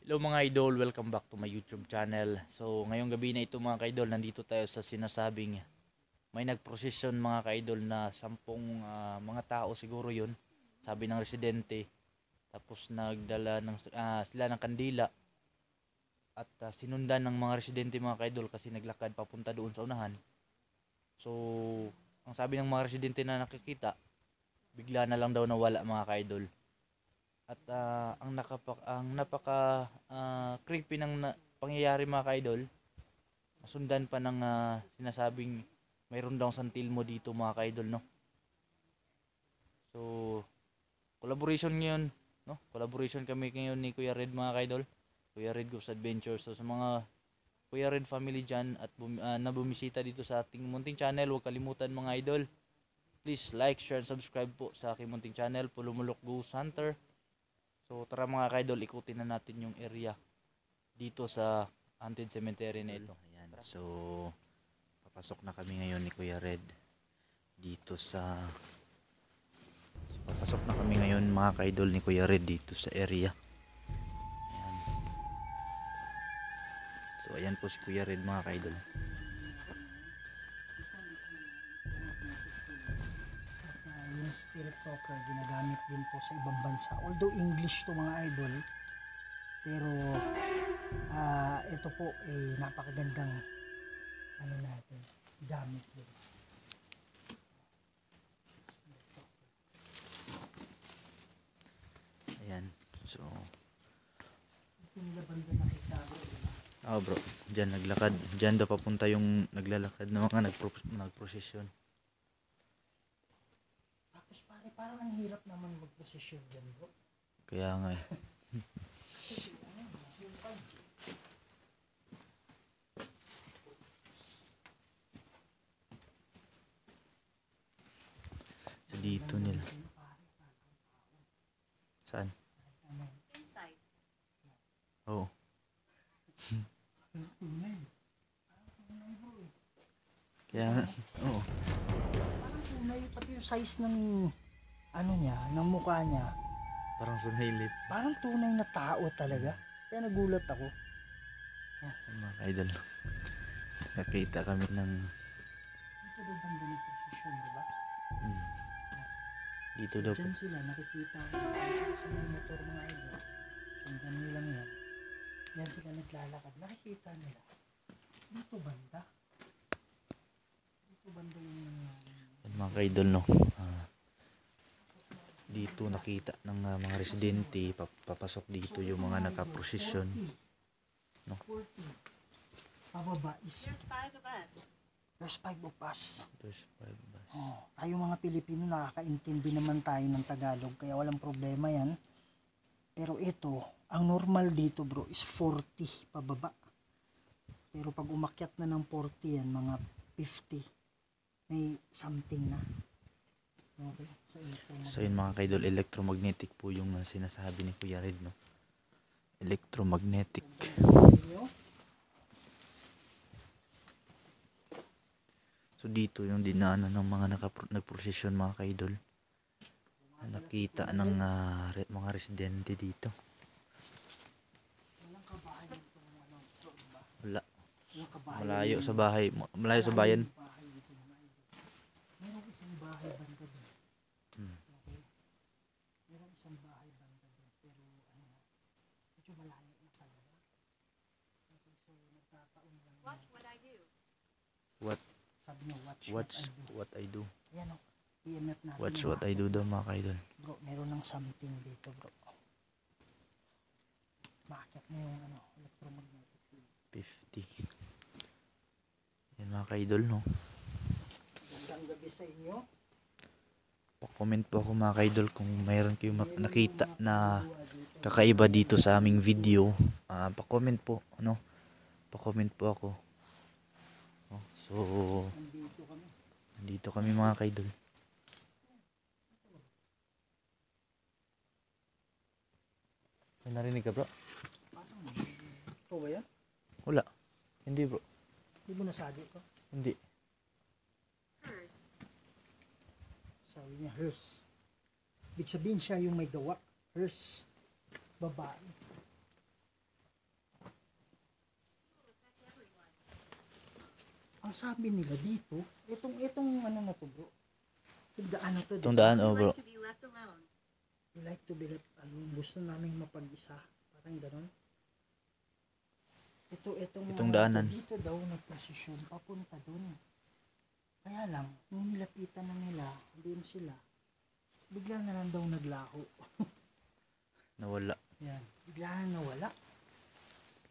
Hello mga idol, welcome back to my YouTube channel. So ngayong gabi na ito mga kaidol, nandito tayo sa sinasabing may nagprosesyon mga kaidol na 10 mga tao siguro yun, sabi ng residente. Tapos nagdala sila ng kandila at sinundan ng mga residente mga kaidol kasi naglakad papunta doon sa unahan. So ang sabi ng mga residente na nakikita, bigla na lang daw nawala mga kaidol. At ang napaka creepy ng pangyayari mga kaidol, nasundan pa ng sinasabing mayroon daw santilmo dito mga kaidol, no? So, collaboration ngayon, no? Collaboration kami ngayon ni Kuya Red mga kaidol. Kuya Red Ghost Adventure. So, sa mga Kuya Red family dyan at na bumisita dito sa ating munting channel, huwag kalimutan mga idol. Please like, share, and subscribe po sa aking munting channel, Pulumulok Ghost Hunter. So tara mga kaidol, ikutin na natin yung area dito sa haunted cemetery na ito. Ayan. So papasok na kami ngayon ni Kuya Red dito papasok na kami ngayon mga kaidol ni Kuya Red dito sa area. Ayan. So ayan po si Kuya Red mga kaidol. Yung spirit talker ginagamit din po sa ibang bansa, although English to mga idol, pero ito po napakagandang natin gamit din. Ayan. So Ito nila banda nakita ko, diba? bro, dyan naglakad, dyan daw papunta yung naglalakad na mga nagprosesyon. Tapos parang ang hirap naman magposisyon dyan, bro. Kaya nga eh. So dito nila. Saan? Inside. Oo. Tunay. Kaya nga. Oo. Parang tunay, pati yung size ng niya, ng mukha niya, Parang sumilip. parang tunay na tao talaga. Kaya nagulat ako. Mga idol. Nakita kami ng Ito daw banda ng posisyon, diba? dito daw po. Diyan sila, nakikita ko sa may motor mga idol. Sundan nilang yan. Yan sila naglalakad. Nakikita nila. Dito banda. Dito banda yung Yan, mga idol, no. Dito nakita ng mga residente, papasok dito yung mga nakaprosesyon. No? 40. Pababa is There's 5 of us. there's 5 of us. There's 5 bus. Oh, tayo mga Pilipino nakakaintindi naman tayo ng Tagalog kaya walang problema yan. Pero ito, ang normal dito bro is 40 pababa. Pero pag umakyat na ng 40 yan, mga 50, may something na. Okay, So yun mga kaidol, electromagnetic po yung sinasabi ni Kuya Red, no? Electromagnetic. So dito yung dinaanan ng mga nagprosesyon mga kaidol. Nakita ng mga residente dito. Wala. Malayo sa bahay, malayo sa bayan. Merong isang bahay banda doon. Okay. Merong isang bahay banda doon. Pero medyo malayo na talaga. Okay, so nagkataon lang. Watch what I do. What Sabi niya, watch what I do. Yan o. EMF natin. Watch yung what I do daw mga kaidol. Bro, meron ng something dito bro. Bakit na yung electromagnetic field. 50. Yan mga kaidol, no. Gandang gabi sa inyo. Pa-comment po ako mga kaidol kung mayroon kayong nakita na kakaiba dito sa aming video. Pa-comment po, ano. Pa-comment po ako. So, nandito kami mga kaidol. May narinig ka bro? Ito ba yan? Wala. Hindi bro. Hindi mo nasabi ko. Hindi. Hers. Sabi niya, hers. Ibig sabihin siya yung may gawa. Hers. Babae. ang sabi nila dito, itong ano na to bro, yung daan na to, Itong di ba? daan, We oh bro. like to be left alone. We like to be left alone. Gusto naming mapag-isa. Parang gano'n. Itong daanan. Dito daw nagposisyon papunta dun. Kaya lang, nung nilapitan na nila, doon sila, bigla na lang daw naglaho. Nawala. Yan. Bigla na nawala.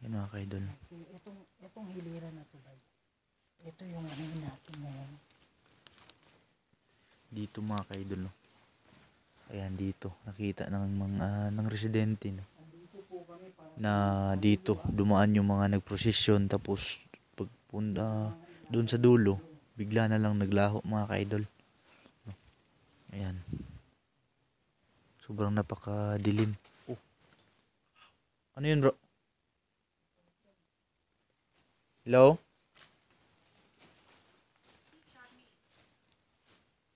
Yan mga ka-idol. Itong hilira na to, bay. Ito yung ano natin ngayon. Dito mga ka-idol, no. Ayan dito, nakita ng mga ng residente, no. Andito po kami para Na dito dumaan yung mga nagprosesyon, tapos pagpunta doon sa dulo, bigla na lang naglaho mga ka-idol. No. Ayan. Sobrang napakadilim. Oh. Ano yun, bro? Hello? He shot me.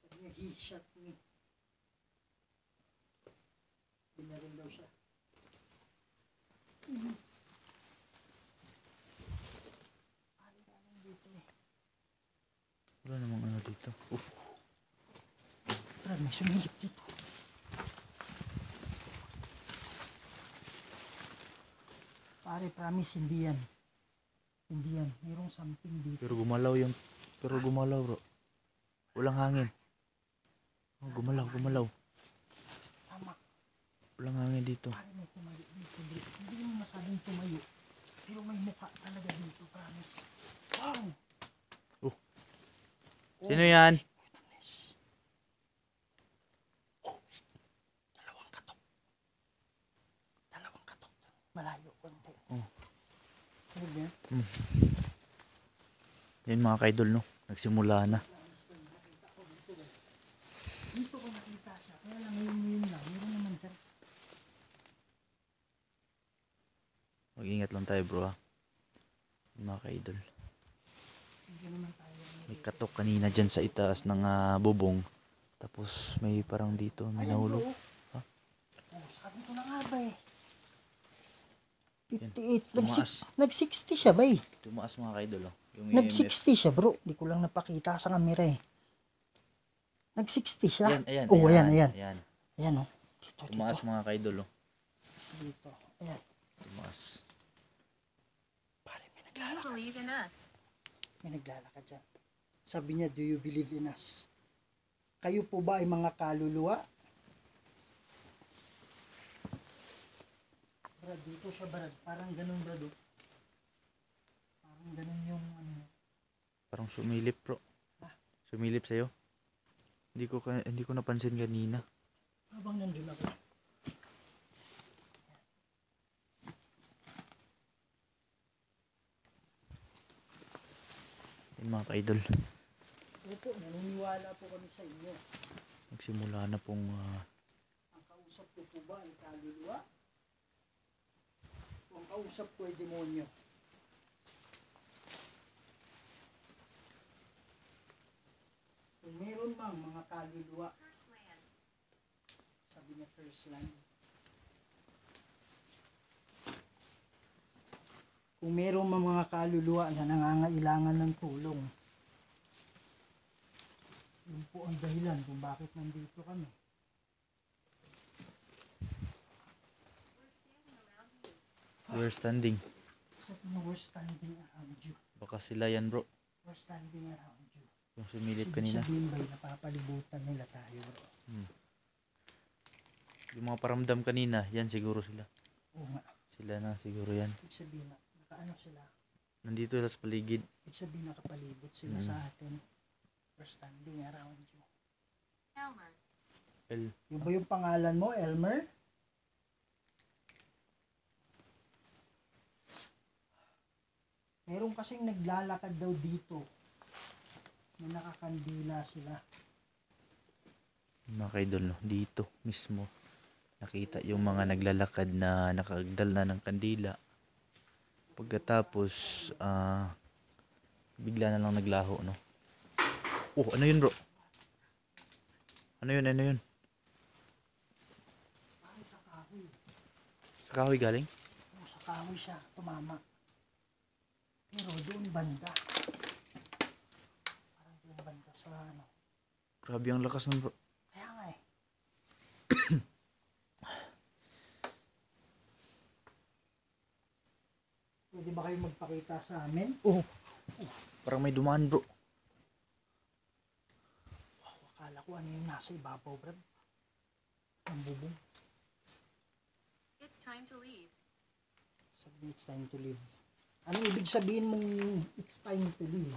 sabi niya, he shot me. Binarin daw siya. Parang dito eh. Wala namang ano dito. Parang may sumilip dito. Pare, promise, hindi yan. Hindi yan. Mayroong something dito. Pero gumalaw bro. Walang hangin. Oh, gumalaw. Tama. Walang hangin dito. Pare, may tumayo dito. Hindi mo masabing tumayo. Pero may mukha talaga dito, promise. Wow! Oh. Sino yan? Goodness. Dalawang katok. Malayo konti. Oh. Ano ba yan? Yan mga ka-idol, no. Nagsimula na. Dito ko nakita siya. Kaya lang ngayon lang. Meron naman dyan. Mag-ingat lang tayo, bro, ha. Yan mga ka-idol. Hindi naman tayo. May katok kanina dyan sa itaas ng bubong. Tapos may parang dito, may Ayan, nahulog. bro. Ha? Oh, sabi ko na nga ba eh. Yan. 58. Tumaas. Nag-60 siya ba eh. Tumaas mga ka-idol, oh. Yung Nag-60 siya bro. Di ko lang napakita sa camera eh. Nag-60 siya. Ayan, Oh, ayan. Ayan. Ayan oh. Dito, Tumaas mga ka-idol, oh. Dito. Ayan. Tumaas. Pare, may Do you naglalakad. believe in us? May naglalakad dyan. Sabi niya, do you believe in us? Kayo po ba ay mga kaluluwa? Brad, dito siya Brad. Parang ganun Brad oh. Parang ganun yung ano. Parang sumilip, bro. Sumilip sa'yo. Hindi ko napansin kanina. Habang nandun ako. Yan mga ka-idol. Opo, naniniwala po kami sa inyo. Nagsimula na pong Ang kausap ko po ba ay kaluluwa? O ang kausap ko ay demonyo? Kung meron mang mga kaluluwa, First land. sabi niya first land. Kung meron mang mga kaluluwa na nangangailangan ng tulong, yun po ang dahilan kung bakit nandito kami. we're standing. Sabi niya, we're standing around you. Baka sila yan, bro. We're standing around you. Yung sumilip Ibig kanina. sabihin ba'y napapalibutan nila tayo, bro? Yung mga paramdam kanina, yan siguro sila. Oo nga. Sila na siguro yan. Ibig sabihin, nakaano sila? Nandito sila sa paligid. Ibig sabihin, nakapalibot sila sa atin. We're standing around you. Elmer. Yung ba yung pangalan mo, Elmer? Meron kasing naglalakad daw dito na nakakandila sila. Mga ka-idol, no? Dito mismo. Nakita yung mga naglalakad na nakagdal na ng kandila. Pagkatapos, bigla na lang naglaho, no? Oh, ano yun, bro? Ano yun? Ay, sa kahoy. Sa kahoy galing? Oo, sa kahoy siya, tumama. Pero doon banda. sa ano. Grabe ang lakas ng bro. Kaya nga eh. Pwede ba kayo magpakita sa amin? Oh. Parang may dumaan bro. Wow, akala ko ano yung nasa ibabaw, Brad. Ang bubong. It's time to leave. Sabi it's time to leave. Anong ibig sabihin mong it's time to leave?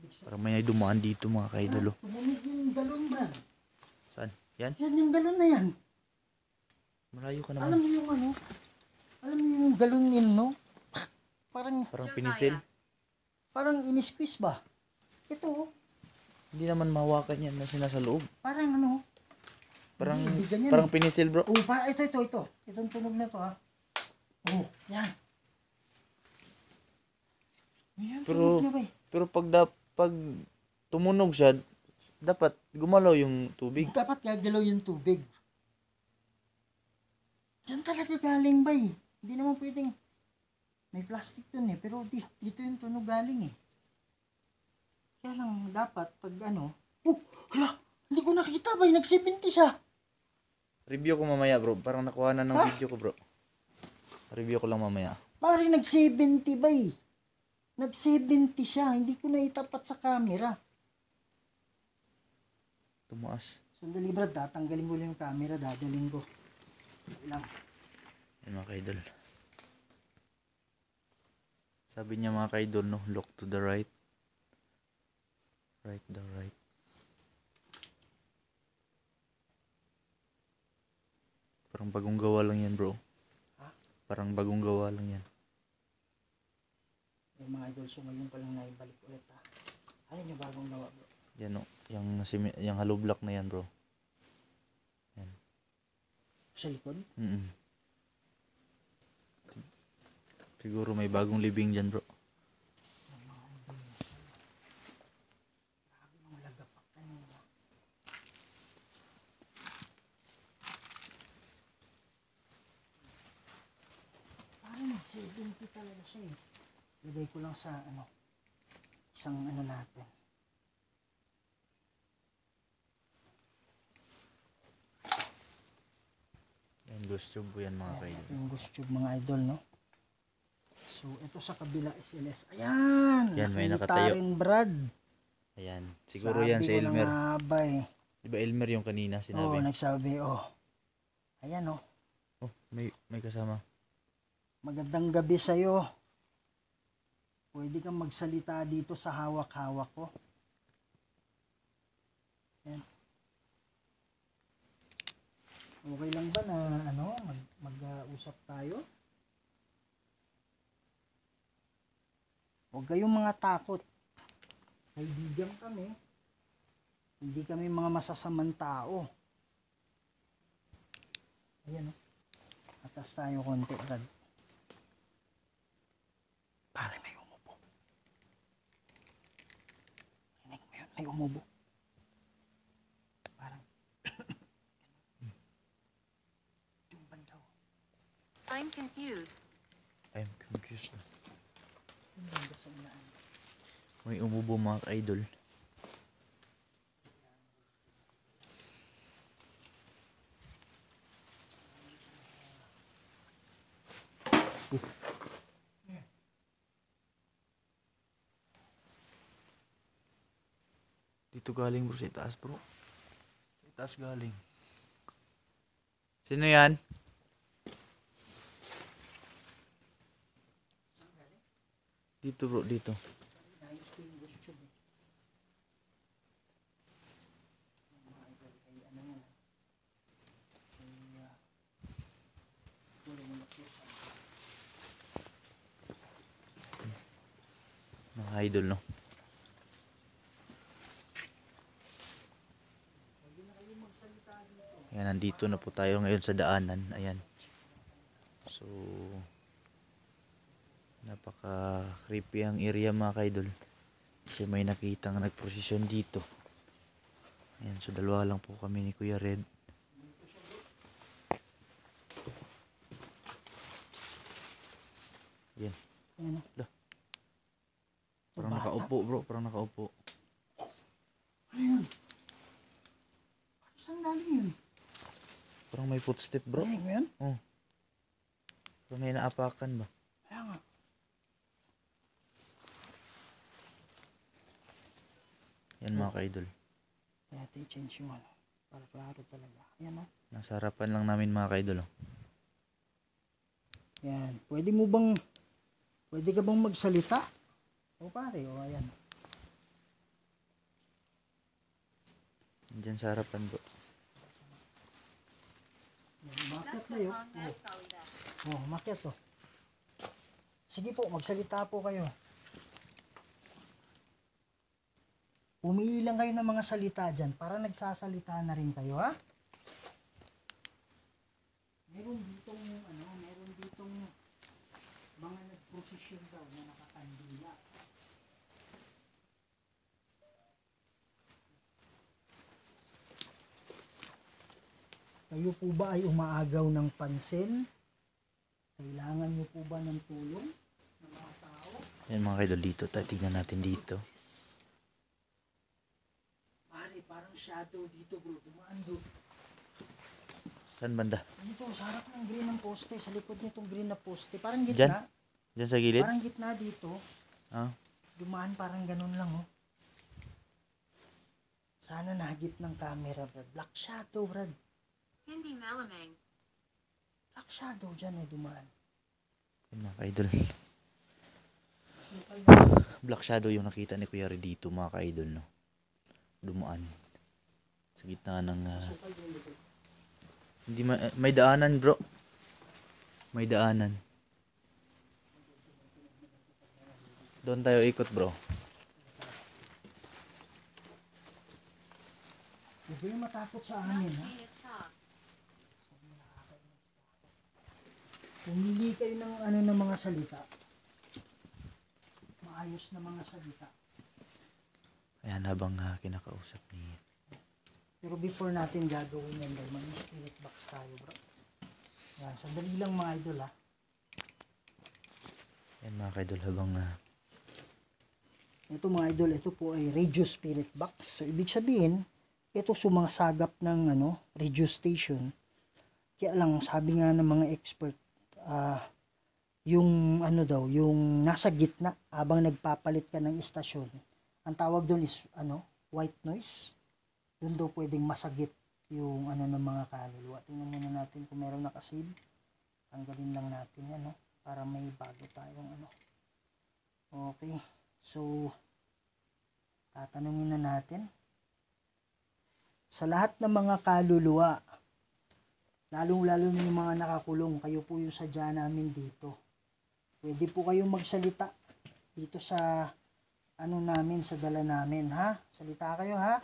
Ibig sabihin, Parang may dumaan dito mga ka-idol. Oh. tumunog yung galon, Brad. Saan? Yan? Yan yung galon na yan. Malayo ka Alam naman. mo yung ano? Alam mo yung galon yun, no? Parang, Parang Josiah. pinisil. parang in-squeeze ba? Ito, oh. Hindi naman mahawakan yan na nasa loob. Parang ano? Parang, Hindi ganyan parang eh. pinisil bro. Oh, ito. Itong tunog na to, ha? Oh, yan. Yan, Pero- tunog na ba eh? Pero pag tumunog siya, dapat gumalaw yung tubig. Dapat gagalaw yung tubig. Diyan talaga galing ba eh? Hindi naman pwedeng may plastic dun eh. Pero dito yung tunog galing eh. Kaya lang dapat pag ano. Oh, hala! Hindi ko nakita ba? Nag-70 siya. Review ko mamaya bro. Parang nakuha na ng Ha? video ko bro. Review ko lang mamaya. Pare nag-70 ba eh? Nag-70 siya. Hindi ko na itapat sa camera. Tumaas. Sandali Brad, tatanggalin ko lang yung camera. Dadalhin ko. Lang. Yan mga ka-idol. Sabi niya mga ka-idol no, look to the right. Right, the right. Parang bagong gawa lang yan bro. Ha? Parang bagong gawa lang yan. Yung mga idol, so ngayon pa lang naibalik ulit ha. Ayun yung bagong gawa bro. Yan no, yung hollow block na yan bro. Yan. Sa likod. Siguro may bagong libing dyan bro. Grabe yung lagapak kanina. Parang 70 talaga siya eh. Lagay ko lang sa ano, isang ano natin. Yan, ghost tube po yan mga Ayan, ka-idol. ito yung ghost tube mga idol, no? So, ito sa kabila SLS. Ayan! Yan, may nakita nakatayo. rin, Brad. Ayan. Siguro yan si Sabi ko na Elmer. nga ba eh. Di ba Elmer yung kanina Oo, sinabi? nagsabi, oh. Ayan, oh. Oh, may kasama. Magandang gabi sa'yo. Pwede kang magsalita dito sa hawak-hawak ko. Yan. Okay lang ba na ano, mag-usap tayo? Huwag kayong mga takot. Kaibigan kami. Hindi kami mga masasamang tao. Ayan, oh. Atas tayo konti, Brad. Pare, may umubo. Rinig mo yun, may umubo. Parang, yung bandaw. I'm confused. I'm confused. Yung banda sa unahan. May umubo mga ka-idol. Dito galing bro, sa itaas bro. Sa itaas galing. Sino yan? Dito bro, dito. Nais ko yung gusto eh. Mga idol, ay ano yan. Ay, kulo mo na po sa Mga idol no. Ayan, nandito na po tayo ngayon sa daanan. Ayan. So, napaka creepy ang area mga kaidol. Kasi may nakitang nagprosesyon dito. Ayan, so dalawa lang po kami ni Kuya Red. Ayan. Ayan, Dah. oh. Parang nakaupo bro, parang nakaupo. Ayun. Saan galing yun? Parang may footstep bro. Narinig mo yun? Parang may naapakan ba? Kaya nga. Yan mga ka-idol. Kaya ito i-change yung ano. Para klaro talaga. Yan o. Nasa harapan lang namin mga ka-idol. Oh. Yan. Pwede ka bang magsalita? O pare, o ayan. Diyan sa harapan bro. Yan, umakyat na yun. Umakyat o. Sige po, magsalita po kayo. Pumili lang kayo ng mga salita dyan para nagsasalita na rin kayo, ha? Meron ditong mga nagprosesyon daw na nakakandila. Kayo po ba ay umaagaw ng pansin? Kailangan niyo po ba ng tulong ng mga tao? Yan mga ka-idol dito. Tingnan natin dito. Pare, parang shadow dito bro. Dumaan doon. Saan banda? Dito, sa harap ng green ng poste. Sa likod nitong green na poste. Parang gitna. Diyan sa gilid? Parang gitna dito. Ah. Dumaan parang ganun lang, oh. Sana nahagip ng camera, Brad. Black shadow, Brad. Hindi malamang. Black shadow dyan, oh, dumaan. Yan mga ka-idol. Black shadow yung nakita ni Kuya Red dito mga ka-idol. No? Dumaan. Sa gitna ng... hindi may daanan bro. May daanan. Doon tayo ikot bro. Huwag kayong matakot sa amin, ha? Pumili kayo ng mga salita. Maayos na mga salita. Ayan habang kinakausap ni... Pero before natin gagawin yan, dahil mag-spirit box tayo, bro. Yan, sandali lang mga idol, ha? Yan mga ka-idol habang... Ito mga idol, ito po ay radio spirit box. So, ibig sabihin, ito sumasagap ng radio station. Kaya lang, sabi nga ng mga expert, yung yung nasa gitna, habang nagpapalit ka ng istasyon, ang tawag doon is, white noise. Doon daw pwedeng masagip yung ng mga kaluluwa. Tingnan muna natin kung meron nakasave. Tanggalin lang natin yan, para may bago tayong Okay. So, tatanungin na natin. Sa lahat ng mga kaluluwa, lalong-lalo na yung mga nakakulong, kayo po yung sadya namin dito. Pwede po kayong magsalita dito sa namin, sa dala namin, ha? Salita kayo, ha?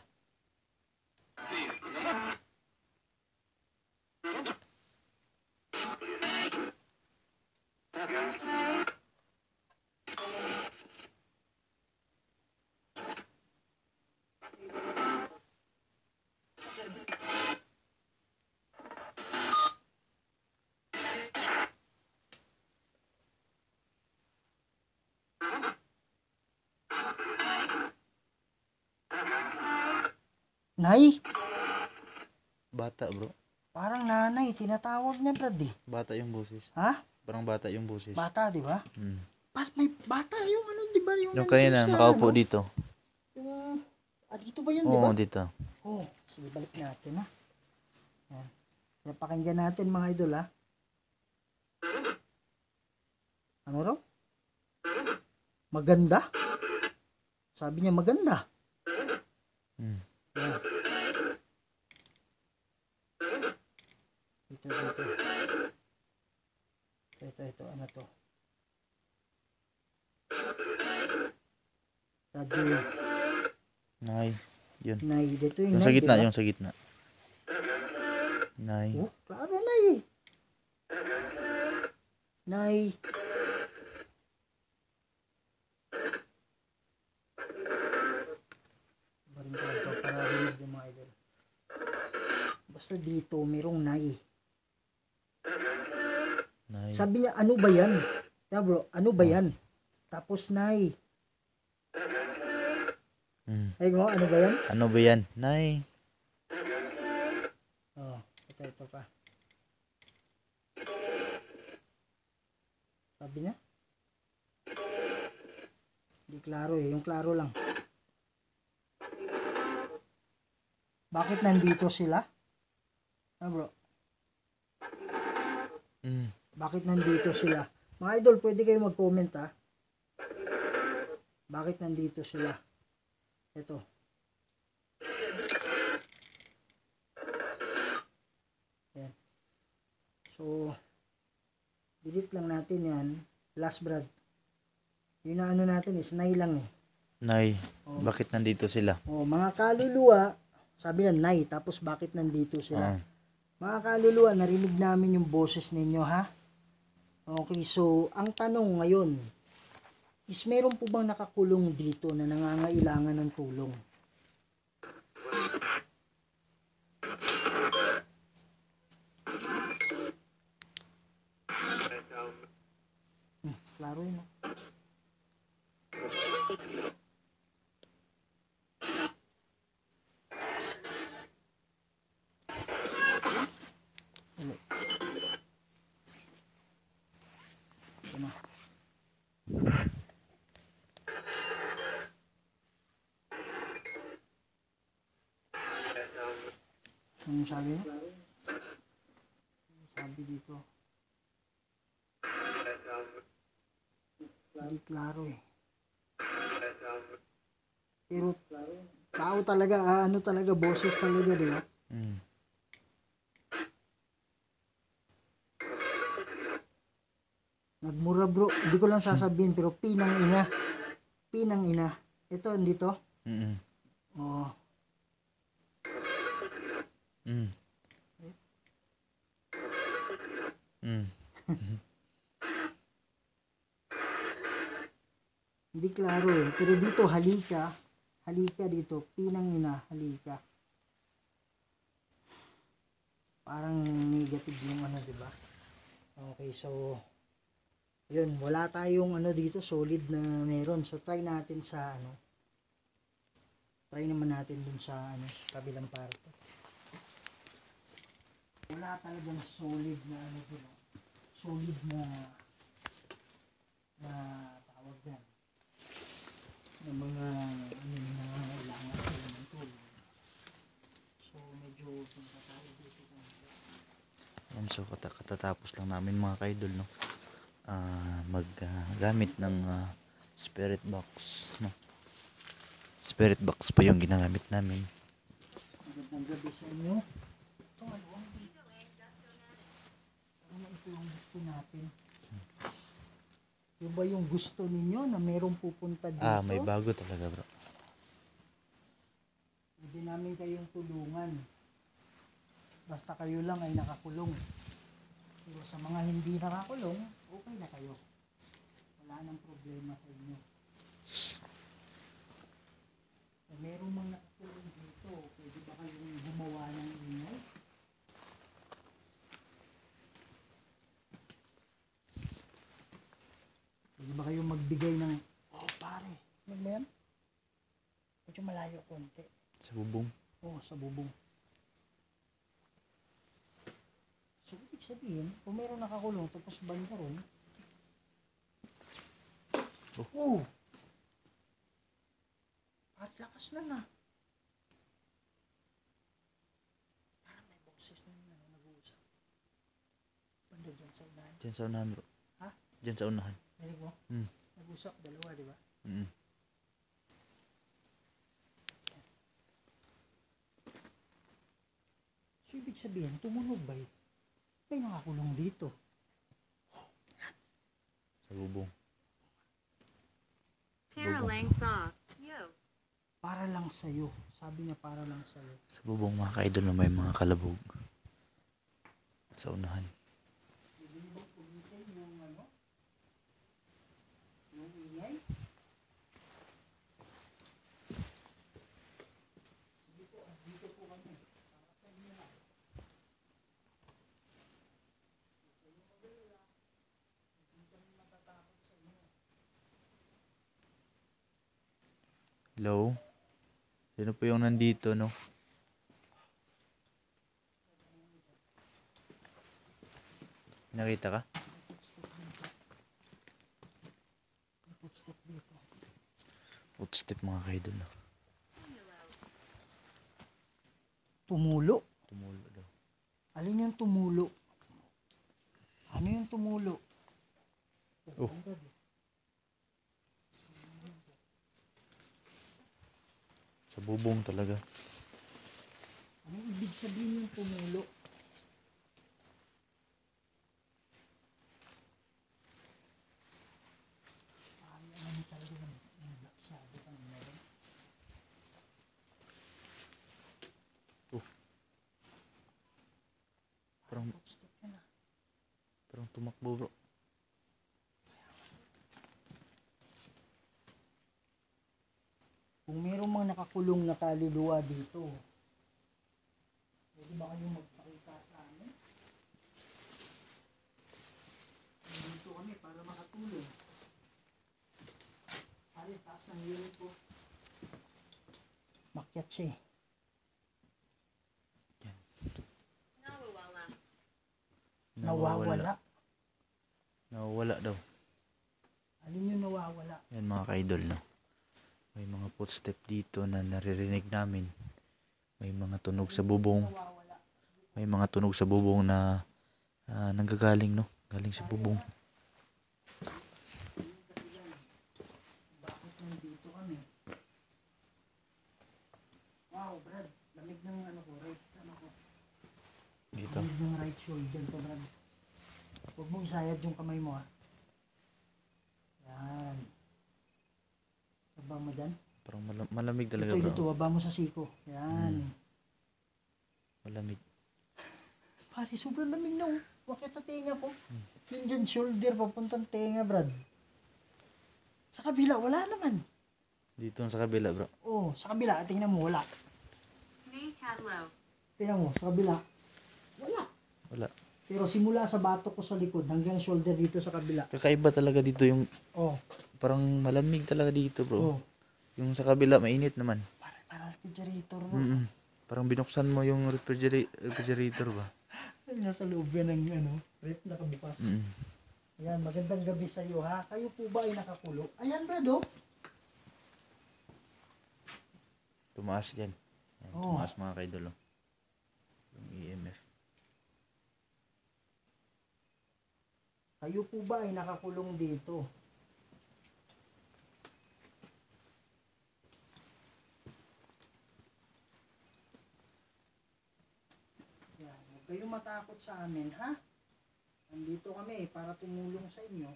Nay, Bata bro. parang nanay, tinatawag niya, Brad, eh. Bata yung boses. Ha? Parang bata yung boses. Bata, di ba? Hmm. May bata yung di ba? Yung Yung kanina nandun sa, nakaupo dito. Yung, dito ba yun, di Oo ba? dito. Sige, balik natin, ha? Yan. Napakinggan natin, mga idol, ha? Ano raw? Maganda? Sabi niya maganda. Hmm. Yan. Dito. Ito, ano to? Radyo yun. Nay. Yun. Nay, dito yung Yung nay, sa gitna, diba? yung sa gitna. Nay. Oh, klaro, nay. Nay. Barin ko lang to para rinig yung mga idol. Basta dito, merong nay. Nay. Sabi niya, ano ba yan? Yeah, bro, ano ba yan? Tapos nay. Ay mo, ano ba yan? Ano ba yan? Nay. Oh, ito pa. Sabi niya? Hindi klaro eh, yung klaro lang. Bakit nandito sila? Ah, bro, Mm. bakit nandito sila? Mga idol, pwede kayo mag-comment ha. Bakit nandito sila? Ito. Yan. So, delete lang natin yan. Last Brad. Yung na ano natin is nay lang eh. Nay, bakit nandito sila? Oh, mga kaluluwa, sabi na nay, tapos bakit nandito sila? Ah. Mga kaluluwa, narinig namin yung boses ninyo ha. Okay, so ang tanong ngayon is meron po bang nakakulong dito na nangangailangan ng tulong? Klaro yun. No? Ito na. Anong sabi niya? Sabi dito. Hindi klaro eh. Pero tao talaga, ano talaga, boses talaga, di ba? Mm. Nagmura bro, hindi ko lang sasabihin, pero pinang ina. Pinang ina. Ito, dito. Mm. Oh, Mm. Mm. hindi klaro eh. Pero dito, halika. Halika dito. Pinang ina, halika. Parang negative yung ano, di ba? Okay, so yun, wala tayong ano dito solid na meron. So try natin sa ano. Try naman natin dun sa ano, kabilang parte. Wala talagang solid na ano dun. Solid na tawag yan. Na mga ano na kailangan sila ng tulong. So medyo punta tayo dito. Yan, so katatapos lang namin mga kaidol, no? Maggamit ng spirit box, no? Spirit box pa yung ginagamit namin. Magandang gabi sa inyo. Ito ano ang dito? Ano ito yung gusto natin? Yung ba yung gusto ninyo na merong pupunta dito? May bago talaga, bro. Hindi namin kayong tulungan. Basta kayo lang ay nakakulong. Pero sa mga hindi nakakulong, okay na kayo. Wala nang problema sa inyo. Kung merong mga nakakulong dito, pwede ba kayong gumawa ng ingay? Pwede ba kayong magbigay ng, oh pare, ano ba yan? Medyo malayo konti. Sa bubong. Oo, sa bubong. So, ibig sabihin, kung meron nakakulong tapos banda ron, oh! At lakas na na. Parang may boses na yun, ano, nag-uusap. Banda dyan sa unahan. Diyan sa unahan, bro. Ha? Diyan sa unahan. Narinig mo? Mm. Nag-usap, dalawa, di ba? Mm. So, ibig sabihin, tumunog ba yun? May nakakulong dito. Sa bubong. Para lang saw. Yo. Para lang sa'yo. Sabi niya, para lang sa'yo. Sa bubong mga kaidol na may mga kalabog. Sa unahan. Hindi mo pumitin yung ano? Yung ingay? Dito po kami. Para sa inyo lang. Hello? Sino po yung nandito, no? Nakita ka? Footstep dito. Footstep mga kaidol. No? Tumulo. Tumulo daw. Alin yung tumulo? Ano yung tumulo? Oh. Sa bubong talaga. Ano ibig sabihin yung tumulo? Ay, ano talaga ng sabi ka meron? Parang, Footstep yan ah. parang tumakbo bro. Kung mayroong mga nakakulong na kaluluwa dito, pwede ba kayong magpakita sa amin? Dito kami para makatulong. Alin, taas ng unit po. Makyat siya eh. Nawawala. Nawawala. Nawawala daw. Alin yung nawawala? Yan mga kaidol, no? May mga footstep dito na naririnig namin. May mga tunog sa bubong. Nawawala. May mga tunog sa bubong na nanggagaling, no? Galing sa bubong. Bakit nandito kami? Wow, Brad. Lamig ng ano ko, right, ano ko. Dito. Lamig ng right shoulder ko, Brad. Huwag mo isayad yung kamay mo, ha. Yan. Baba mo dyan. Parang malamig talaga, Ito, bro. dito, baba mo sa siko. Yan. Malamig. Pare, sobrang lamig na, oh. Bakit sa tenga ko? Yun dyan, shoulder, papuntang tenga, Brad. Sa kabila, wala naman. Dito sa kabila, bro. Oh, sa kabila, tingnan mo, wala. May Tadlow. Tingnan mo, sa kabila. Wala. Wala. Pero simula sa batok ko sa likod hanggang shoulder dito sa kabila. Kakaiba talaga dito yung Oh, parang malamig talaga dito, bro. oh. Yung sa kabila, mainit naman. Parang refrigerator mo. Parang binuksan mo yung refrigerator ba? Ay, nasa loob yan ng ano, rep nakabukas. Ayan, magandang gabi sa iyo ha. Kayo po ba ay nakakulong? Ayan, Brad, oh. Tumaas yan. Yan, Oh. tumaas mga kaidol. Oh. Yung EMF. Kayo po ba ay nakakulong dito? Yan, huwag kayong matakot sa amin, ha? Nandito kami para tumulong sa inyo.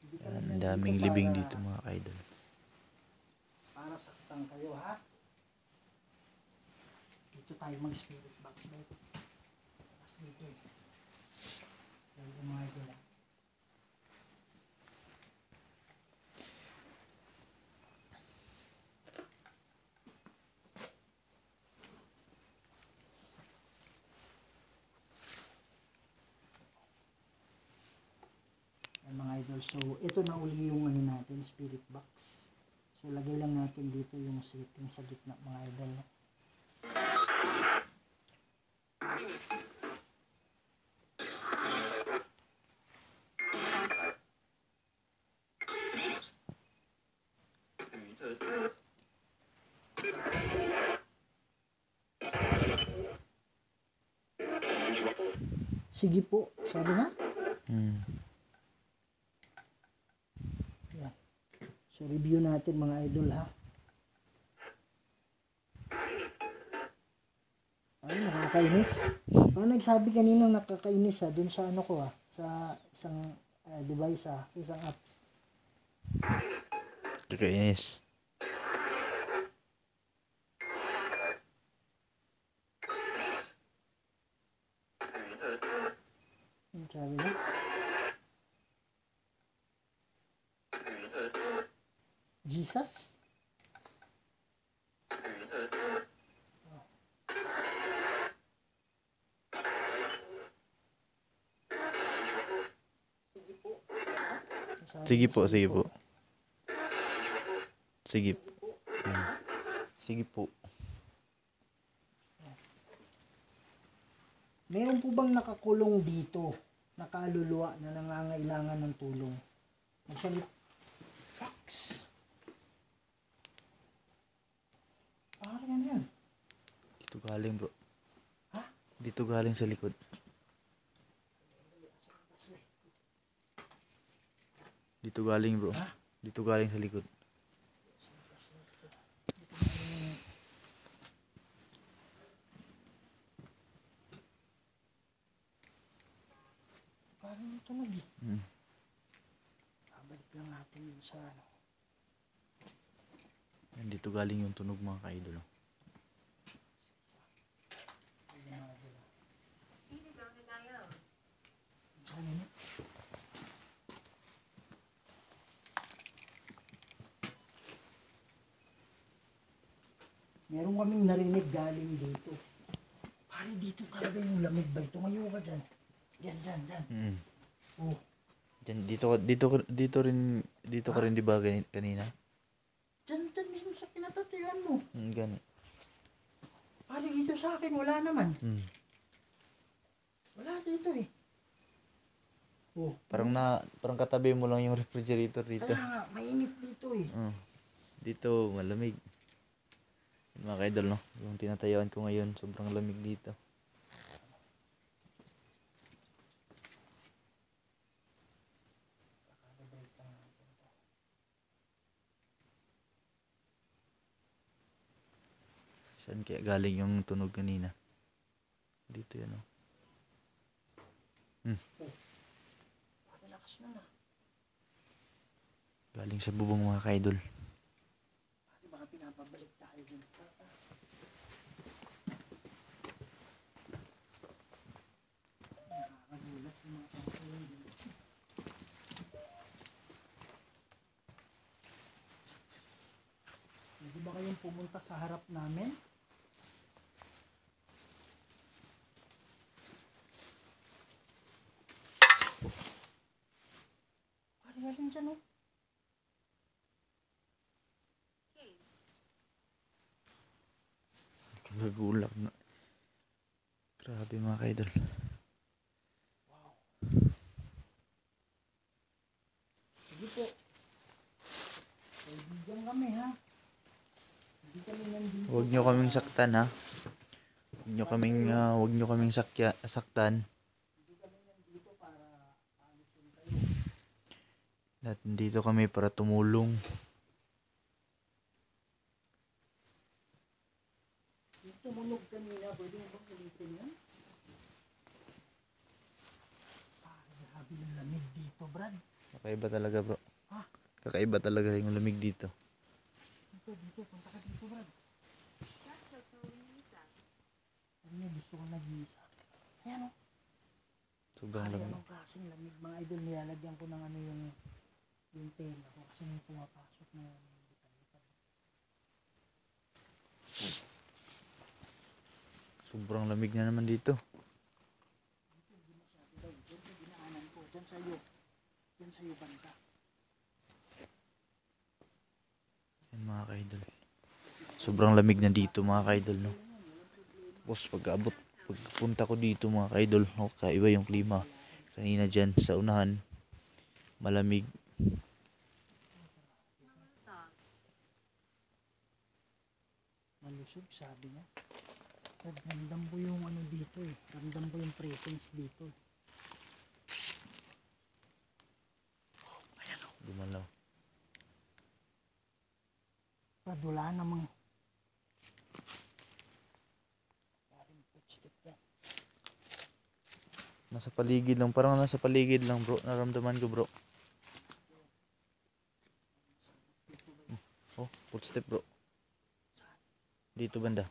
Hindi kami Yan, ang nandito daming para- libing dito mga kaidol. Para saktan kayo, ha? Dito tayo mag-spirit box, right? Tapos dito eh. Dahil yung mga idol, ha? Ayan, mga idol. So, ito na uli yung ano natin, spirit box. So, lagay lang natin dito yung setting sa gitna, mga idol. No? Sige po, sabi nga. Yan. So, review natin mga idol, ha. Ay, nakakainis. Parang nagsabi kanina nakakainis, ha, dun sa ano ko, ha, sa isang device, ha, sa isang apps. Kakainis. Yung sabi niya. Jesus? Sige po. Sige po, sige po. Sige. Sige po. Meron po bang nakakulong dito, nakaluluwa na nangangailangan ng tulong? Magsalit. Fox. Parang ano yan? Dito galing bro. Ha? Dito galing sa likod. Dito galing bro. Ha? Dito galing sa likod. Parang yung tunog eh. Hmm. Babalik lang natin yun sa ano. Yan, dito galing yung tunog mga ka-idol. Oh. Sinigaw na tayo. Ano yun? Meron kaming narinig galing dito. Pare, dito talaga yung lamig ba? Tumayo ka dyan. Dyan. Hmm. Oh, Diyan, dito ka rin di ba kanina? dyan mismo sa kinatatilan mo. Gani. Pare, dito sa akin, wala naman. Hmm. Wala dito eh. Oh, Parang katabi mo lang yung refrigerator dito. kaya nga, mainit dito eh. Dito malamig. Yun, mga ka-idol, no? Yung tinatayuan ko ngayon, sobrang lamig dito. Saan kaya galing yung tunog kanina? Dito yan, oh. Pare, lakas na na. Galing sa bubong mga ka-idol. Pare, baka pinapabalik tayo dun. Nakakagulat yung mga pangkain dito. Pwede ba kayong pumunta sa harap namin? Pare, galing dyan oh. Case. Kagagulak na. Grabe mga ka-idol. Sige po. Kaibigan kami ha. Hindi kami nandito. Huwag nyo kaming saktan, ha. Huwag nyo kaming saktan. At nandito kami para tumulong. Yung tumunog kanina, pwede mo bang ulitin yan? Grabe yung lamig dito, Brad. Kakaiba talaga, bro. Ha? Kakaiba talaga yung lamig dito. Dito, punta ka dito, Brad. Just like Lisa. Ano yun, gusto ko nag-iisa. Ayan o. Sobrang Ay, lamig. anong klaseng lamig. Mga idol, nilalagyan ko ng ano yung tela ko kasi may pumapasok na lipan-lipan. Sobrang lamig na naman dito. Dito, dinaanan ko. Diyan sa'yo. Diyan sa'yo banda. Yan mga ka-idol. Sobrang lamig na dito mga ka-idol, no? Boss, pagpunta ko dito mga ka-idol, no? Kaiba yung klima. Kanina dyan sa unahan, malamig. Malusog. Malusog, sabi niya. Brad, ramdam ko yung ano dito eh. Ramdam ko yung presence dito. Gumalaw. Brad, wala namang paring footstep yan. Nasa paligid lang, parang nasa paligid lang, bro. Naramdaman ko, bro. Oh, footstep, bro. Dito banda.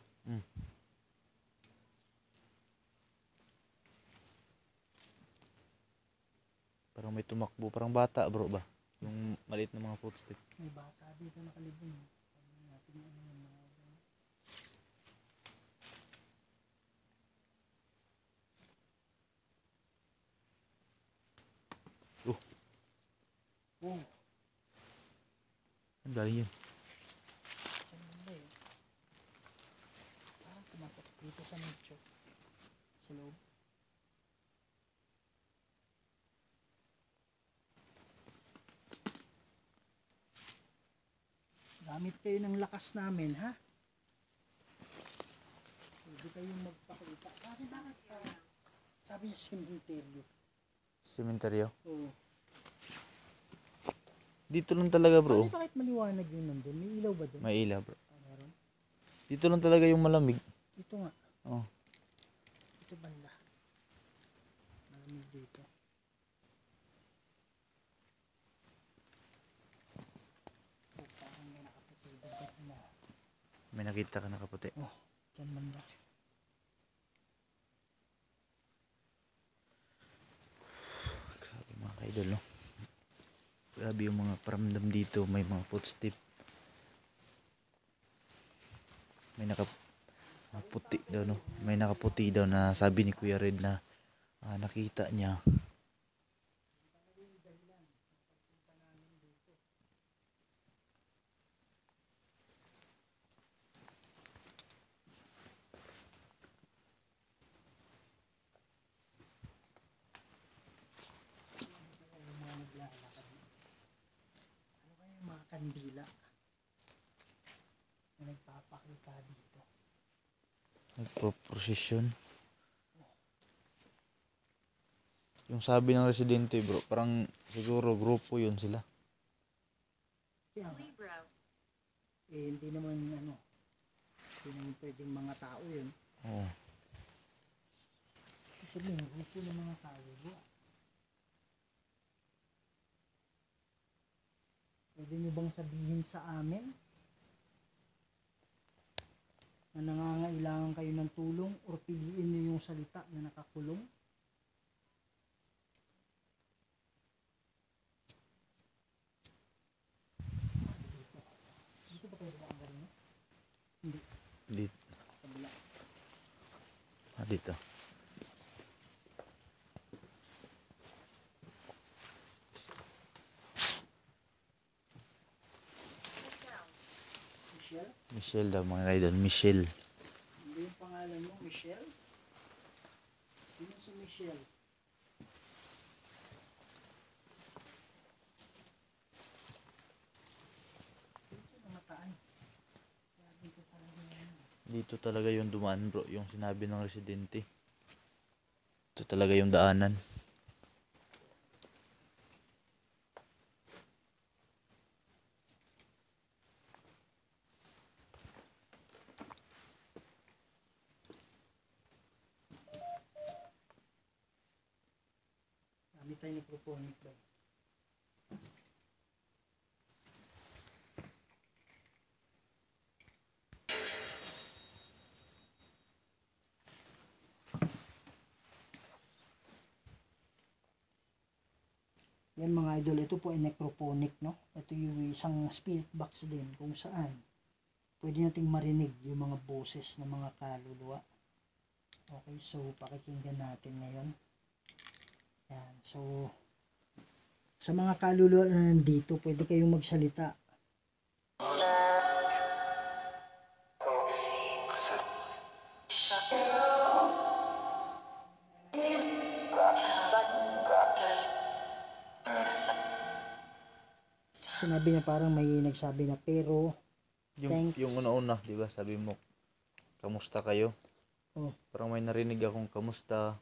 Parang may tumakbo, parang bata, bro ba? Yung maliit na mga footstep. May bata dito nakalibing. Ano natin yung ano yung mga idol. Oh. Galing yun. Saan ba yun? Parang kumatok dito sa nicho. Sa loob. Gamit kayo ng lakas namin, ha? Pwede kayong magpakita. Bakit pa? Sabi niya cemetery. Sementeryo. Oo. Dito lang talaga bro. Bakit maliwanag yun nandun? May ilaw ba dun? May ilaw bro. Meron. Dito lang talaga yung malamig. Ito nga. Oh. Ito banda. Malamig dito. Oh, parang may nakaputi dagat na. May nakita ka na kaputi. Oh, dyan banda. Grabe mga kaidol no. Grabe yung mga paramdam dito. May mga footstep. May nakaputi daw no. May nakaputi daw na sabi ni Kuya Red na nakita niya. Yung mga naglalakad. Ano kaya yung mga kandila na nagpapakita dito? Nagpo-procession. Yung sabi ng residente bro, parang siguro grupo yun sila. Kaya nga, Libra. hindi naman hindi naman pwedeng mga tao yun. Oo. Kasi sabihin, grupo ng mga tao yun. Pwede nyo bang sabihin sa amin na nangangailangan kayo ng tulong o piliin nyo yung salita na nakakulong? Dito ba kayo ang galing? Hindi. Dito. Kabila. Dito. Sit down. Michelle? Michelle daw mga kaidol. Michelle. Hindi yung pangalan mo, Michelle? Sino si Michelle? Dito namataan. Kaya dito talaga yan. Dito talaga yung dumaan bro. Yung sinabi ng residente. Ito talaga yung daanan. Gamit tayo ni Proponic ba? Yan mga idol, ito po ay necroponic, no? Ito yung isang spirit box din kung saan pwede nating marinig yung mga boses ng mga kaluluwa. Okay, so pakikinggan natin ngayon. Yan, so sa mga kaluluwa na nandito, pwede kayong magsalita. Sinabi niya parang may nagsabi na pero Thanks. Yung una-una, di ba? Sabi mo, kamusta kayo? Oh. Parang may narinig akong kamusta.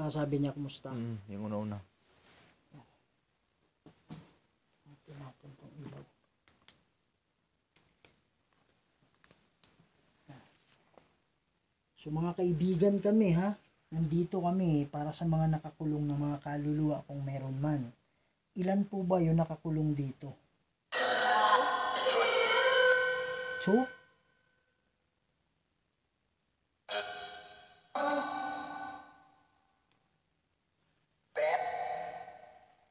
sabi niya kumusta. Yung una-una. Natin natin itong ilaw. So mga kaibigan kami ha, nandito kami para sa mga nakakulong na mga kaluluwa kung meron man. Ilan po ba yung nakakulong dito? 2?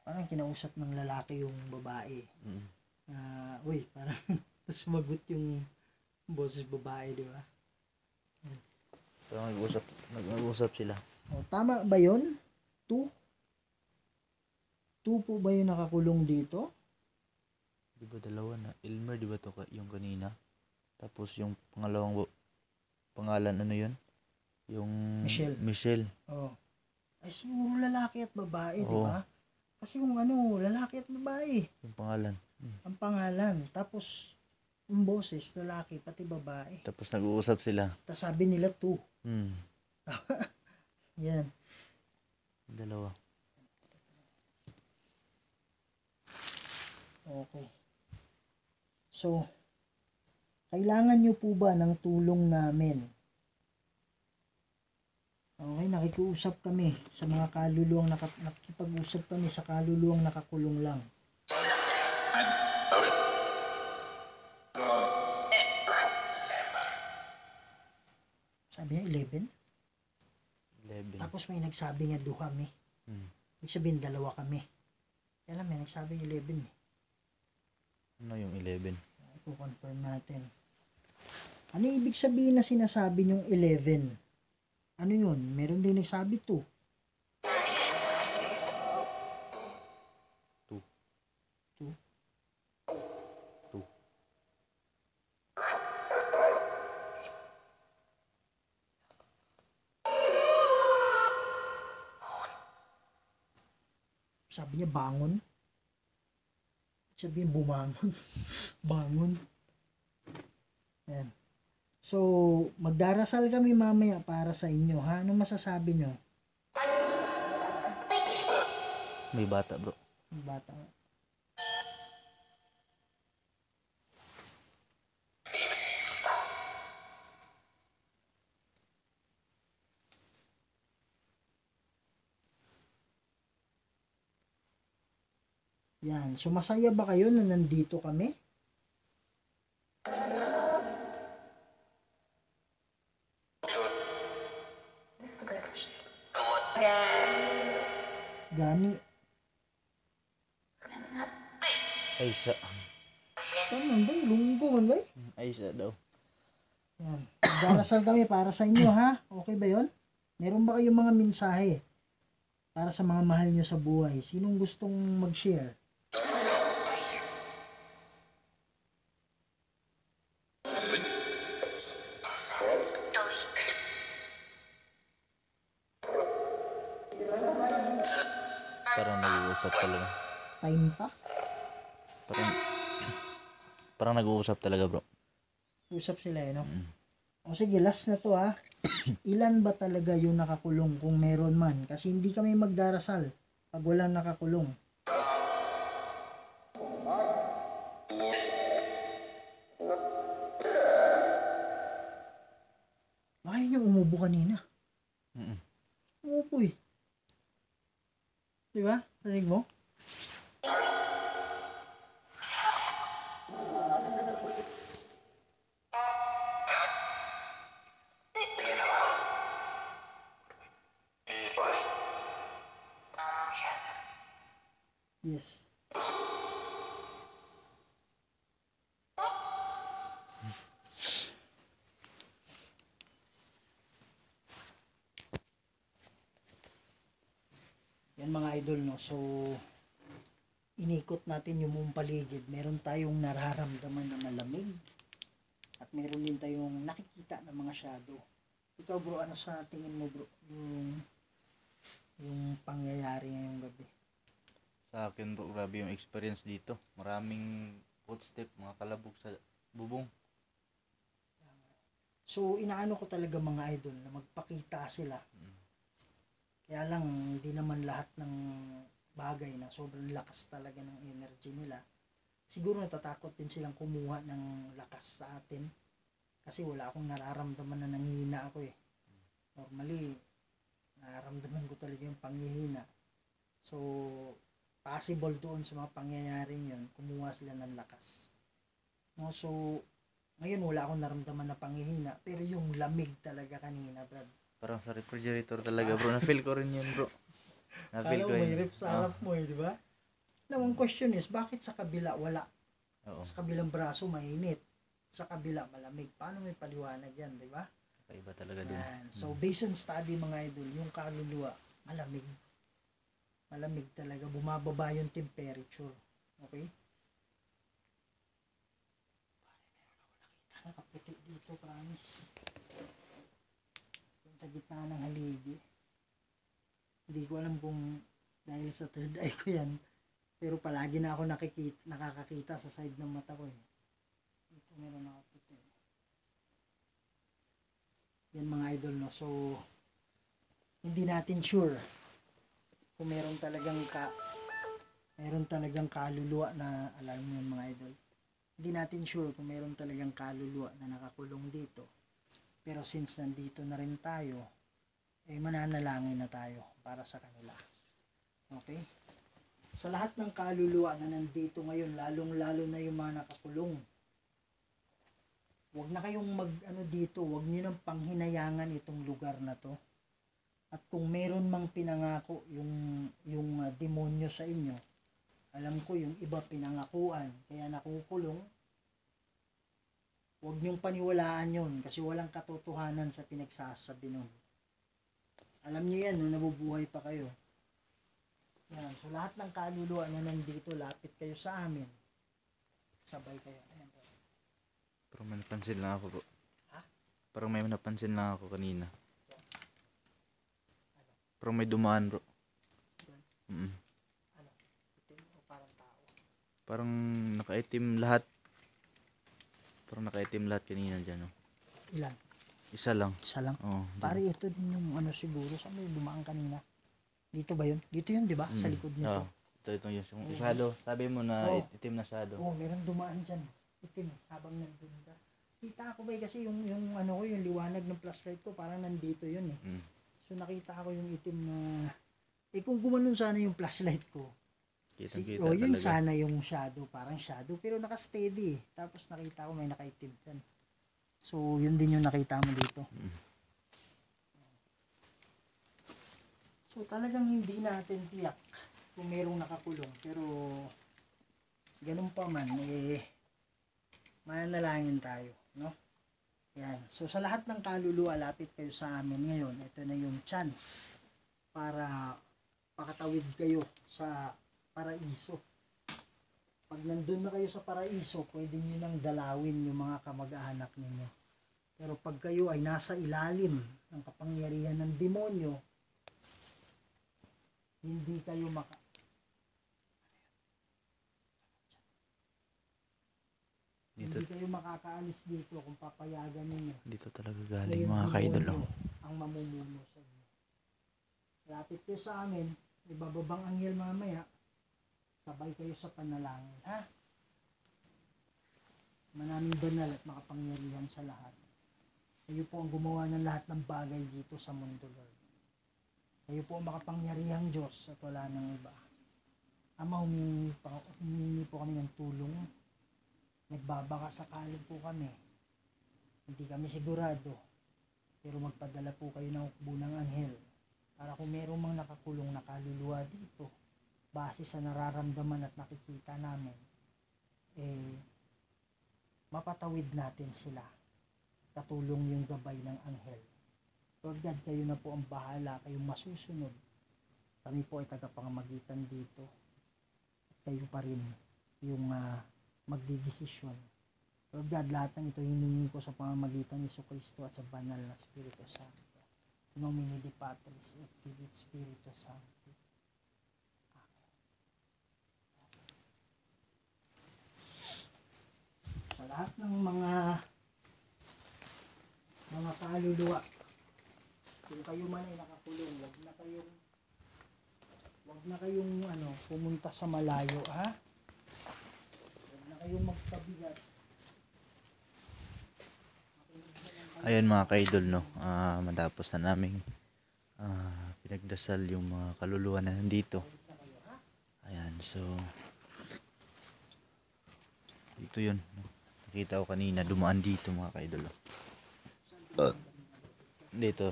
Parang kinausap ng lalaki yung babae. Uy, parang sumagot yung boses babae, di ba? So, nag-uusap sila. O, tama ba yun? 2? 2 po ba yung nakakulong dito? Di ba dalawa na? Elmer, di ba to yung kanina? Tapos yung pangalawang pangalan ano yun? Yung Michelle. Michelle. Oh. Ay siguro lalaki at babae, di Oo. ba? Kasi yung ano, lalaki at babae, Yung pangalan. ang pangalan. Tapos, yung boses, lalaki, pati babae. Tapos nag-uusap sila. Tapos sabi nila two. Hmm. Yan. Dalawa. Okay. So, kailangan nyo po ba ng tulong namin? Okay, nakikiusap kami sa mga kaluluwang nakikipag-usap kami sa kaluluwang nakakulong lang. Sabi niya 11. 11. Tapos may nagsabi nga 2 kami. Hmm. Ibig sabihin 2 kami. Kaya lang may nagsabi 11 eh. Ano yung 11? I-confirm natin. Ano ibig sabihin na sinasabi yung 11? Ano yun? Meron din nagsabi 2. 2. 2. 2. Sabi niya bangon. Sabi niya bumangon. Bangon. Yan. So, magdarasal kami mamaya para sa inyo, ha? Ano masasabi nyo? May bata, bro. Ang bata. Yan. So, masaya ba kayo na nandito kami? Gani. Aisha. Ano ba? Lunggo man ba? Aisha daw. Yan. Magdarasal kami para sa inyo, ha? Okay ba yon? Meron ba kayong mga mensahe para sa mga mahal nyo sa buhay? Sinong gustong mag-share? Parang nag-uusap talaga. Time pa? Parang nag-uusap talaga, bro. Usap sila, no? O sige, last na to, ha? Ilan ba talaga yung nakakulong kung meron man? Kasi hindi kami magdarasal pag walang nakakulong. Baka yun yung umubo kanina. Mm-mm. Umubo eh. Diba? Rinig mo? Yes. Yan mga idol, no. So inikot natin yung buong paligid. Meron tayong nararamdaman na malamig at meron din tayong nakikita na mga shadow. Ikaw bro, ano sa tingin mo bro yung pangyayari ngayong gabi? Sa akin, bro, grabe yung experience dito. Maraming footstep, mga kalabog sa bubong. So inaano ko talaga mga idol na magpakita sila. Kaya lang hindi naman lahat ng bagay na sobrang lakas talaga ng energy nila. Siguro natatakot din silang kumuha ng lakas sa atin. Kasi wala akong nararamdaman na nanghihina ako eh. Normally, nararamdaman ko talaga yung panghihina. So, possible doon sa mga pangyayaring yun, kumuha sila ng lakas. No, so, ngayon wala akong naramdaman na panghihina, pero yung lamig talaga kanina, Brad. Parang sa refrigerator talaga, bro. Na-feel ko rin yun, bro. Na-feel Kala ko mo may yun. rep sa harap mo eh, di ba? Now, ang question is, bakit sa kabila wala? Oo. Sa kabilang braso mainit, sa kabila malamig. Paano may paliwanag yan, di ba? Kaiba talaga dun. Yan. So, based on study mga idol, yung kaluluwa, malamig. Malamig talaga. Bumababa yung temperature. Okay? Nakaputi dito, promise. Sa gitna ng haligi. Hindi ko alam kung dahil sa third eye ko yan. Pero palagi na ako nakakakita sa side ng mata ko eh. Dito meron nakaputi. Yan mga idol, no? So, hindi natin sure kung meron talagang kaluluwa na, alam mo yun mga idol. Hindi natin sure kung meron talagang kaluluwa na nakakulong dito. Pero since nandito na rin tayo, mananalangin na tayo para sa kanila. Okay? Sa lahat ng kaluluwa na nandito ngayon, lalong-lalo na yung mga nakakulong, huwag na kayong dito, huwag niyo nang panghinayangan itong lugar na to. At kung meron mang pinangako yung demonyo sa inyo, alam ko yung iba pinangakuan, kaya nakukulong, huwag niyong paniwalaan yun kasi walang katotohanan sa pinagsasabi nun. Alam niyo yan, nung nabubuhay pa kayo. Yan. So, lahat ng kaluluwa na nandito, lapit kayo sa amin. Sabay kayo. Ayan po. Parang may napansin lang ako bro. Ha? Parang may napansin lang ako kanina. Parang may dumaan bro. Mm. Ano? Itim o parang tao? Parang nakaitim lahat. Parang nakaitim lahat kanina dyan. Oh. Ilan? Isa lang. Isa lang? Oo. Pare, ito din yung siguro. Saan may dumaan kanina? Dito ba yun? Dito yun, di ba? Sa likod nito. Oo. Ito yung shadow. Sabi mo na itim na shadow. Oo, meron dumaan dyan. Itim, habang nandun ka. Kita ko ba kasi yung liwanag ng flashlight ko, parang nandito yun eh. Mm. So nakita ko yung itim na, kung gumanon sana yung flashlight ko, Kitang-kita yun talaga. sana yung shadow, parang shadow, pero naka-steady eh. Tapos nakita ko may nakaitim dyan. So yun din yung nakita mo dito. Mm. So talagang hindi natin tiyak kung merong nakakulong, pero ganun pa man, mananalangin tayo, no? Yan. So sa lahat ng kaluluwa, lapit kayo sa amin ngayon. Ito na yung chance para pakatawid kayo sa paraiso. Pag nandun na kayo sa paraiso, pwede nyo nang dalawin yung mga kamag-anak ninyo. Pero pag kayo ay nasa ilalim ng kapangyarihan ng demonyo, hindi kayo hindi kayo makakaalis dito kung papayagan ninyo. Dito talaga Na galing yung mga kaidol. demonyo Oh. ang mamumuno sa inyo. Lapit kayo sa amin, ibababang anghel mamaya, sabay kayo sa panalangin, ha? Manaming banal at makapangyarihan sa lahat. Kayo po ang gumawa ng lahat ng bagay dito sa mundo, Lord. Kayo po ang makapangyarihang Diyos at wala nang iba. Ama, humingi po kami ng tulong. Nagbabaka sakali po kami. Hindi kami sigurado. Pero magpadala po kayo ng hukbo ng anghel. Para kung merong mga nakakulong na kaluluwa dito, base sa nararamdaman at nakikita namin, mapatawid natin sila. Katulong yung gabay ng anghel. Lord God, kayo na po ang bahala, kayong masusunod. Kami po ay tagapangamagitan dito. At kayo pa rin yung magdidesisyon. Lord God, lahat ng ito hiningi ko sa pamamagitan ni Jesucristo at sa banal na Espiritu Santo. In nomine Dei Patris et Filii et Spiritus Sancti. Sa lahat ng mga kaluluwa, kung kayo man ay nakakulong, wag na kayong pumunta sa malayo, ha? Wag na kayong magpabigat. Ayan mga kaidol, no. Matapos na naming pinagdasal yung mga kaluluwa na nandito. Ayan, so dito yun. Nakita ko kanina, dumaan dito mga kaidol. Dito.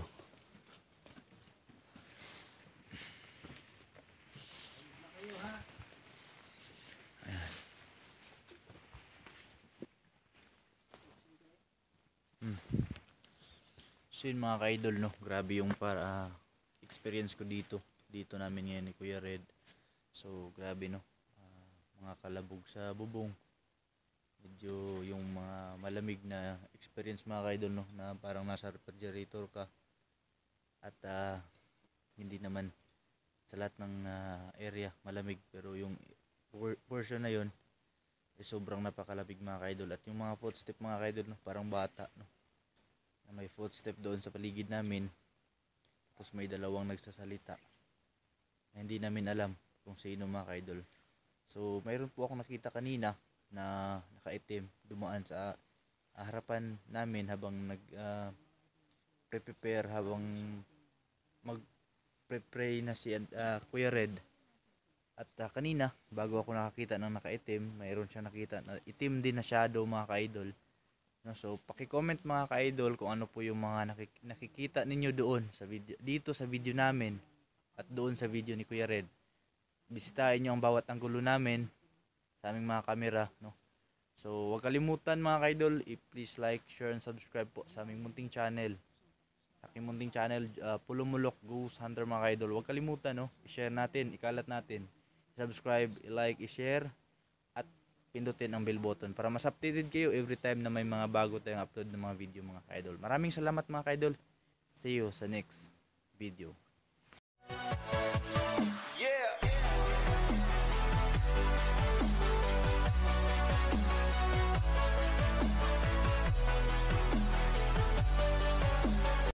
Ayan. So yun mga kaidol, no. Grabe yung experience ko dito. Dito namin ngayon ni Kuya Red. So grabe, no. Mga kalabog sa bubong. Medyo yung mga malamig na experience mga ka-idol, no, na parang nasa refrigerator ka. At hindi naman sa lahat ng area malamig, pero yung portion na yon sobrang napakalamig mga ka-idol. At yung mga footstep mga ka-idol, no, parang bata, no, na may footstep doon sa paligid namin. Tapos may dalawang nagsasalita na hindi namin alam kung sino mga ka-idol. So mayroon po akong nakita kanina na nakaitim dumaan sa harapan namin habang prepare, habang mag-pray na si Kuya Red. At kanina, bago ako nakakita ng nakaitim, mayroon siya nakita na itim din na shadow mga ka-idol. No, so, paki-comment mga ka-idol kung ano po yung mga nakikita ninyo doon sa video, dito sa video namin at doon sa video ni Kuya Red. Bisitahin nyo ang bawat anggulo namin sa aming mga kamera, no. So, huwag kalimutan mga ka-idol, please like, share, and subscribe po sa aming munting channel. Sa aking munting channel, Pulumulok Ghost Hunter mga ka-idol. Huwag kalimutan, no, i-share natin, ikalat natin. Subscribe, i-like, i-share, at pindutin ang bell button para mas updated kayo every time na may mga bago tayong upload ng mga video mga ka-idol. Maraming salamat mga ka-idol. See you sa next video.